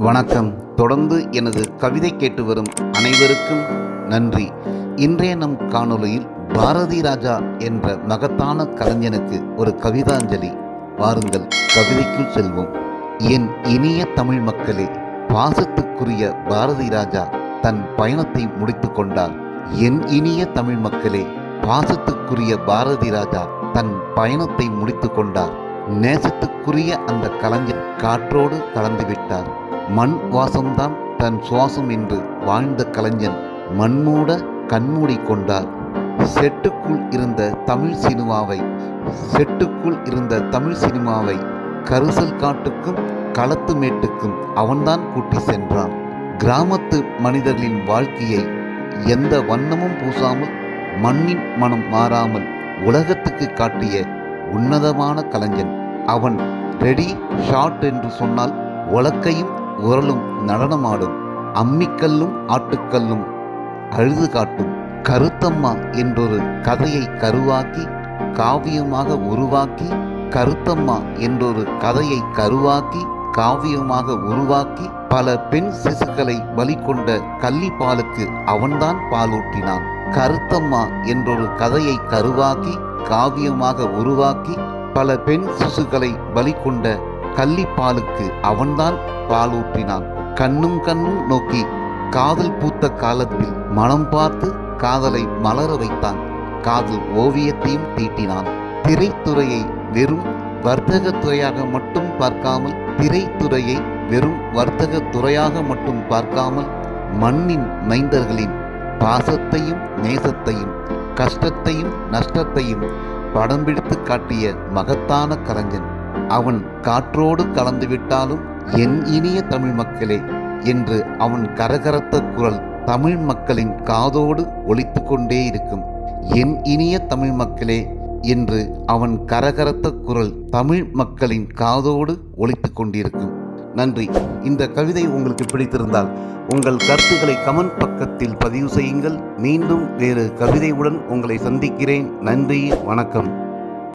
வணக்கம். தொடர்ந்து எனது கவிதை கேட்டு வரும் அனைவருக்கும் நன்றி. இன்றைய நம் காணொளியில் பாரதி ராஜா என்ற மகத்தான கலைஞனுக்கு ஒரு கவிதாஞ்சலி. வாருங்கள், கவிதைக்குள் செல்வோம். என் இனிய தமிழ் மக்களே, பாசத்துக்குரிய பாரதி ராஜா தன் பயணத்தை முடித்து கொண்டார். என் இனிய தமிழ் மக்களே, பாசத்துக்குரிய பாரதி ராஜா தன் பயணத்தை முடித்து கொண்டார். நேசத்துக்குரிய அந்த கலைஞர் காற்றோடு கலந்துவிட்டார். மண் வாசம்தான் தன் சுவாசம் என்று வாழ்ந்த கலைஞன் மண்மூட கண்மூடி கொண்டார். செட்டுக்குள் இருந்த தமிழ் சினிமாவை கரிசல் காட்டுக்கும் களத்து மேட்டுக்கும் அவன்தான் கூட்டி சென்றான். கிராமத்து மனிதர்களின் வாழ்க்கையை எந்த வண்ணமும் பூசாமல், மண்ணின் மனம் மாறாமல் உலகத்துக்கு காட்டிய உன்னதமான கலைஞன் அவன். ரெடி ஷாட் என்று சொன்னால் உலக்கையும் உரலும் நடனமாடும், அம்மிக்கல்லும் ஆட்டுக்கல்லும் அழுது காட்டும். கருத்தம்மா என்றொரு கதையை கருவாக்கி காவியமாக உருவாக்கி, கருத்தம்மா என்றொரு கதையை காவியமாக உருவாக்கி பல பெண் சிசுக்களை பலி கொண்ட கள்ளிப்பாலுக்கு அவன்தான் பாலூட்டினான். கருத்தம்மா என்றொரு கதையை கருவாக்கி காவியமாக உருவாக்கி பல பெண் சிசுக்களை பலி கொண்ட கள்ளிப்பாலுக்கு அவன்தான் பாலூற்றினான். கண்ணும் நோக்கி காதல் பூத்த காலத்தில் மனம் பார்த்து காதலை மலர வைத்தான். காதல் ஓவியத்தையும் தீட்டினான். திரைத்துறையை வெறும் வர்த்தக துறையாக மட்டும் பார்க்காமல் மண்ணின் மைந்தர்களின் பாசத்தையும் நேசத்தையும் கஷ்டத்தையும் நஷ்டத்தையும் படம் பிடித்து காட்டிய மகத்தான கலைஞன் அவன். காற்றோடு கலந்து விட்டாலும் என் இனிய தமிழ் மக்களே என்று அவன் கரகரத்த குரல் தமிழ் மக்களின் காதோடு ஒலித்து கொண்டே இருக்கும். என் இனிய தமிழ் மக்களே என்று அவன் கரகரத்த குரல் தமிழ் மக்களின் காதோடு ஒலித்து கொண்டிருக்கும். நன்றி. இந்த கவிதை உங்களுக்கு பிடித்திருந்தால் உங்கள் கருத்துக்களை கமெண்ட் பக்கத்தில் பதிவு செய்யுங்கள். மீண்டும் வேறு கவிதையுடன் உங்களை சந்திக்கிறேன். நன்றி, வணக்கம்.